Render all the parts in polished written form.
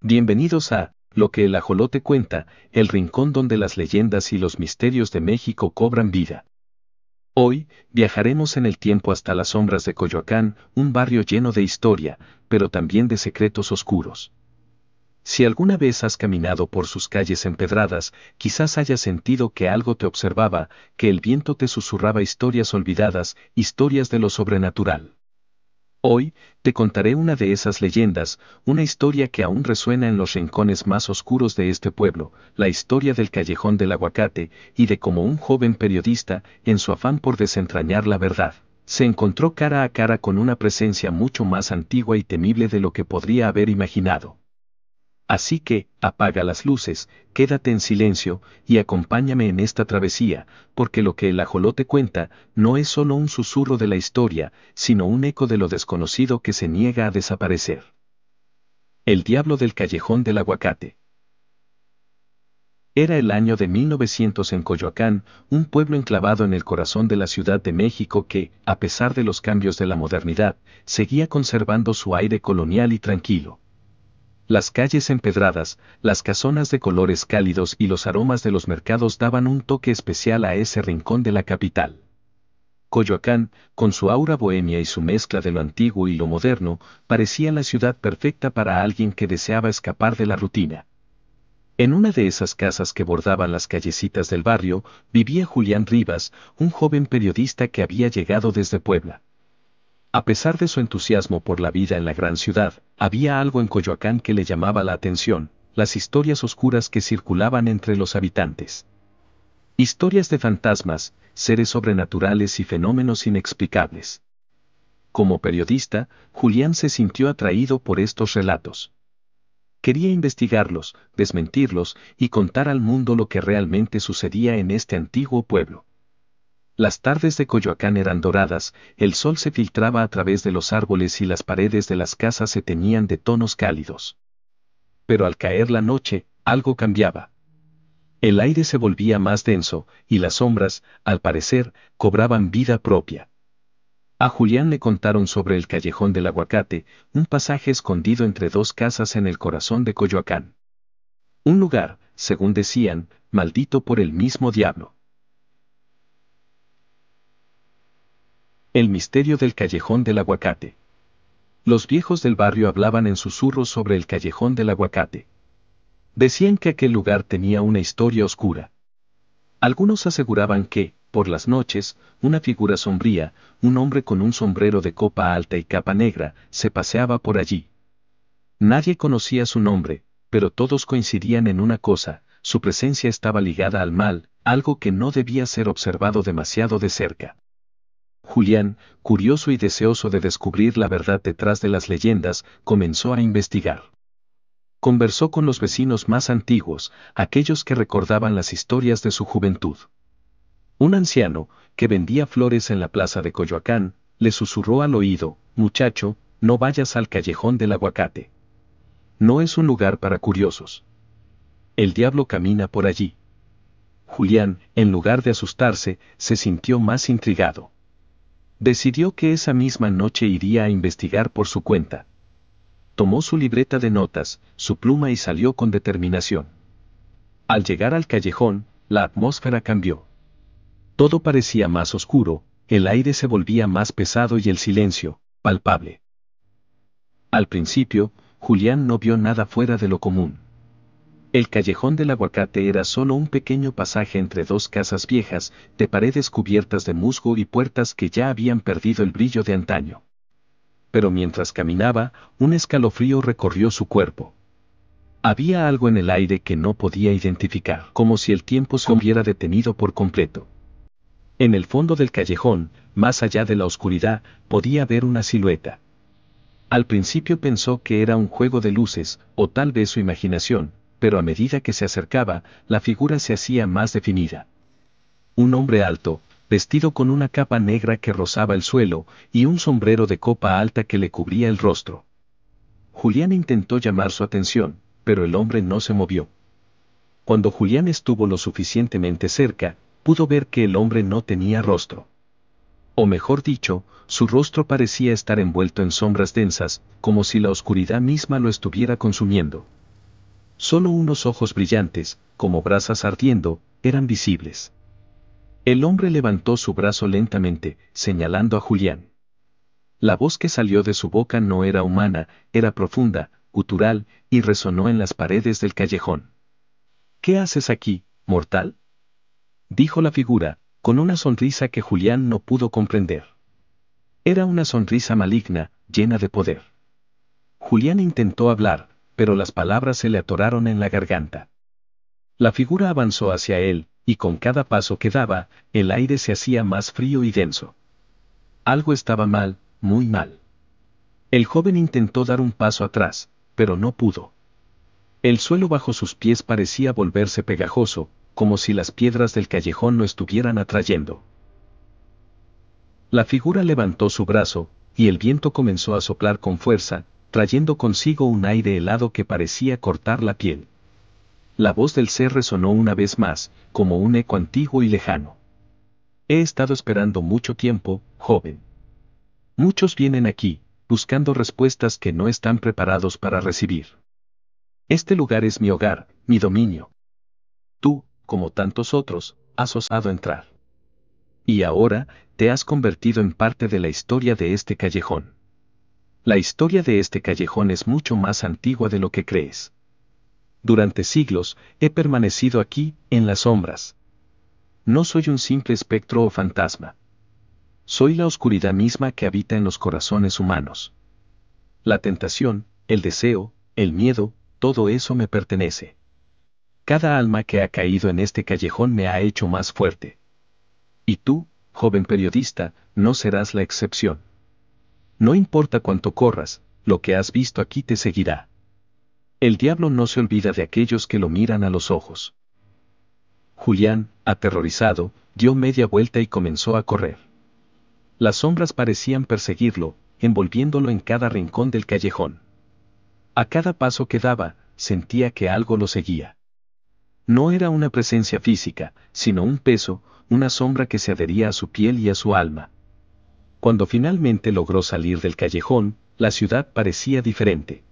Bienvenidos a Lo que el ajolote cuenta, el rincón donde las leyendas y los misterios de México cobran vida. Hoy, viajaremos en el tiempo hasta las sombras de Coyoacán, un barrio lleno de historia, pero también de secretos oscuros. Si alguna vez has caminado por sus calles empedradas, quizás hayas sentido que algo te observaba, que el viento te susurraba historias olvidadas, historias de lo sobrenatural. Hoy, te contaré una de esas leyendas, una historia que aún resuena en los rincones más oscuros de este pueblo, la historia del Callejón del Aguacate, y de cómo un joven periodista, en su afán por desentrañar la verdad, se encontró cara a cara con una presencia mucho más antigua y temible de lo que podría haber imaginado. Así que, apaga las luces, quédate en silencio, y acompáñame en esta travesía, porque lo que el ajolote cuenta, no es solo un susurro de la historia, sino un eco de lo desconocido que se niega a desaparecer. El diablo del Callejón del Aguacate. Era el año de 1900 en Coyoacán, un pueblo enclavado en el corazón de la Ciudad de México que, a pesar de los cambios de la modernidad, seguía conservando su aire colonial y tranquilo. Las calles empedradas, las casonas de colores cálidos y los aromas de los mercados daban un toque especial a ese rincón de la capital. Coyoacán, con su aura bohemia y su mezcla de lo antiguo y lo moderno, parecía la ciudad perfecta para alguien que deseaba escapar de la rutina. En una de esas casas que bordaban las callecitas del barrio, vivía Julián Rivas, un joven periodista que había llegado desde Puebla. A pesar de su entusiasmo por la vida en la gran ciudad, había algo en Coyoacán que le llamaba la atención, las historias oscuras que circulaban entre los habitantes. Historias de fantasmas, seres sobrenaturales y fenómenos inexplicables. Como periodista, Julián se sintió atraído por estos relatos. Quería investigarlos, desmentirlos y contar al mundo lo que realmente sucedía en este antiguo pueblo. Las tardes de Coyoacán eran doradas, el sol se filtraba a través de los árboles y las paredes de las casas se teñían de tonos cálidos. Pero al caer la noche, algo cambiaba. El aire se volvía más denso, y las sombras, al parecer, cobraban vida propia. A Julián le contaron sobre el Callejón del Aguacate, un pasaje escondido entre dos casas en el corazón de Coyoacán. Un lugar, según decían, maldito por el mismo diablo. El misterio del Callejón del Aguacate. Los viejos del barrio hablaban en susurros sobre el Callejón del Aguacate. Decían que aquel lugar tenía una historia oscura. Algunos aseguraban que, por las noches, una figura sombría, un hombre con un sombrero de copa alta y capa negra, se paseaba por allí. Nadie conocía su nombre, pero todos coincidían en una cosa, su presencia estaba ligada al mal, algo que no debía ser observado demasiado de cerca. Julián, curioso y deseoso de descubrir la verdad detrás de las leyendas, comenzó a investigar. Conversó con los vecinos más antiguos, aquellos que recordaban las historias de su juventud. Un anciano, que vendía flores en la plaza de Coyoacán, le susurró al oído: «Muchacho, no vayas al Callejón del Aguacate. No es un lugar para curiosos. El diablo camina por allí». Julián, en lugar de asustarse, se sintió más intrigado. Decidió que esa misma noche iría a investigar por su cuenta. Tomó su libreta de notas, su pluma y salió con determinación. Al llegar al callejón, la atmósfera cambió. Todo parecía más oscuro, el aire se volvía más pesado y el silencio, palpable. Al principio, Julián no vio nada fuera de lo común. El Callejón del Aguacate era solo un pequeño pasaje entre dos casas viejas, de paredes cubiertas de musgo y puertas que ya habían perdido el brillo de antaño. Pero mientras caminaba, un escalofrío recorrió su cuerpo. Había algo en el aire que no podía identificar, como si el tiempo se hubiera detenido por completo. En el fondo del callejón, más allá de la oscuridad, podía ver una silueta. Al principio pensó que era un juego de luces, o tal vez su imaginación, pero a medida que se acercaba, la figura se hacía más definida. Un hombre alto, vestido con una capa negra que rozaba el suelo, y un sombrero de copa alta que le cubría el rostro. Julián intentó llamar su atención, pero el hombre no se movió. Cuando Julián estuvo lo suficientemente cerca, pudo ver que el hombre no tenía rostro. O mejor dicho, su rostro parecía estar envuelto en sombras densas, como si la oscuridad misma lo estuviera consumiendo. Solo unos ojos brillantes, como brasas ardiendo, eran visibles. El hombre levantó su brazo lentamente, señalando a Julián. La voz que salió de su boca no era humana, era profunda, gutural, y resonó en las paredes del callejón. ¿Qué haces aquí, mortal?, dijo la figura, con una sonrisa que Julián no pudo comprender. Era una sonrisa maligna, llena de poder. Julián intentó hablar, pero las palabras se le atoraron en la garganta. La figura avanzó hacia él, y con cada paso que daba, el aire se hacía más frío y denso. Algo estaba mal, muy mal. El joven intentó dar un paso atrás, pero no pudo. El suelo bajo sus pies parecía volverse pegajoso, como si las piedras del callejón lo estuvieran atrayendo. La figura levantó su brazo, y el viento comenzó a soplar con fuerza, trayendo consigo un aire helado que parecía cortar la piel. La voz del ser resonó una vez más, como un eco antiguo y lejano. He estado esperando mucho tiempo, joven. Muchos vienen aquí, buscando respuestas que no están preparados para recibir. Este lugar es mi hogar, mi dominio. Tú, como tantos otros, has osado entrar. Y ahora, te has convertido en parte de la historia de este callejón. La historia de este callejón es mucho más antigua de lo que crees. Durante siglos, he permanecido aquí, en las sombras. No soy un simple espectro o fantasma. Soy la oscuridad misma que habita en los corazones humanos. La tentación, el deseo, el miedo, todo eso me pertenece. Cada alma que ha caído en este callejón me ha hecho más fuerte. Y tú, joven periodista, no serás la excepción. No importa cuánto corras, lo que has visto aquí te seguirá. El diablo no se olvida de aquellos que lo miran a los ojos. Julián, aterrorizado, dio media vuelta y comenzó a correr. Las sombras parecían perseguirlo, envolviéndolo en cada rincón del callejón. A cada paso que daba, sentía que algo lo seguía. No era una presencia física, sino un peso, una sombra que se adhería a su piel y a su alma. Cuando finalmente logró salir del callejón, la ciudad parecía diferente.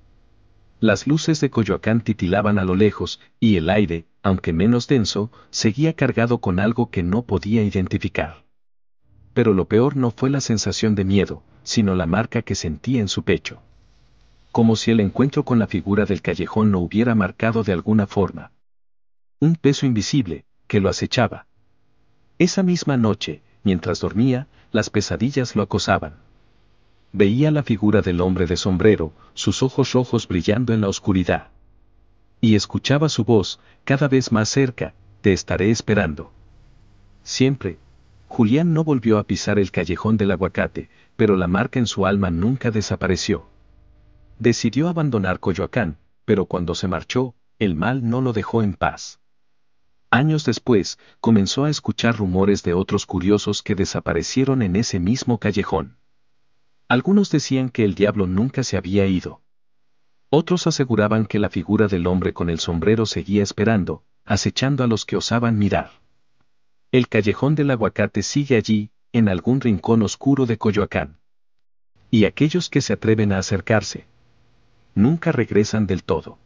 Las luces de Coyoacán titilaban a lo lejos, y el aire, aunque menos denso, seguía cargado con algo que no podía identificar. Pero lo peor no fue la sensación de miedo, sino la marca que sentía en su pecho. Como si el encuentro con la figura del callejón lo hubiera marcado de alguna forma. Un peso invisible, que lo acechaba. Esa misma noche, mientras dormía, las pesadillas lo acosaban. Veía la figura del hombre de sombrero, sus ojos rojos brillando en la oscuridad. Y escuchaba su voz, cada vez más cerca: te estaré esperando. Siempre. Julián no volvió a pisar el callejón del Aguacate, pero la marca en su alma nunca desapareció. Decidió abandonar Coyoacán, pero cuando se marchó, el mal no lo dejó en paz. Años después, comenzó a escuchar rumores de otros curiosos que desaparecieron en ese mismo callejón. Algunos decían que el diablo nunca se había ido. Otros aseguraban que la figura del hombre con el sombrero seguía esperando, acechando a los que osaban mirar. El callejón del Aguacate sigue allí, en algún rincón oscuro de Coyoacán. Y aquellos que se atreven a acercarse, nunca regresan del todo.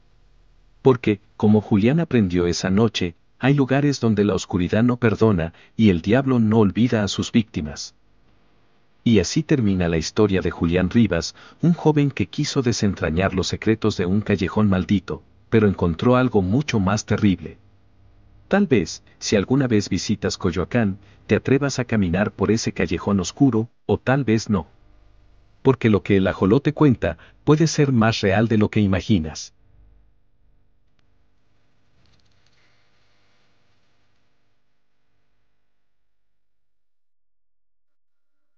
Porque, como Julián aprendió esa noche, hay lugares donde la oscuridad no perdona, y el diablo no olvida a sus víctimas. Y así termina la historia de Julián Rivas, un joven que quiso desentrañar los secretos de un callejón maldito, pero encontró algo mucho más terrible. Tal vez, si alguna vez visitas Coyoacán, te atrevas a caminar por ese callejón oscuro, o tal vez no. Porque lo que el ajolote cuenta, puede ser más real de lo que imaginas.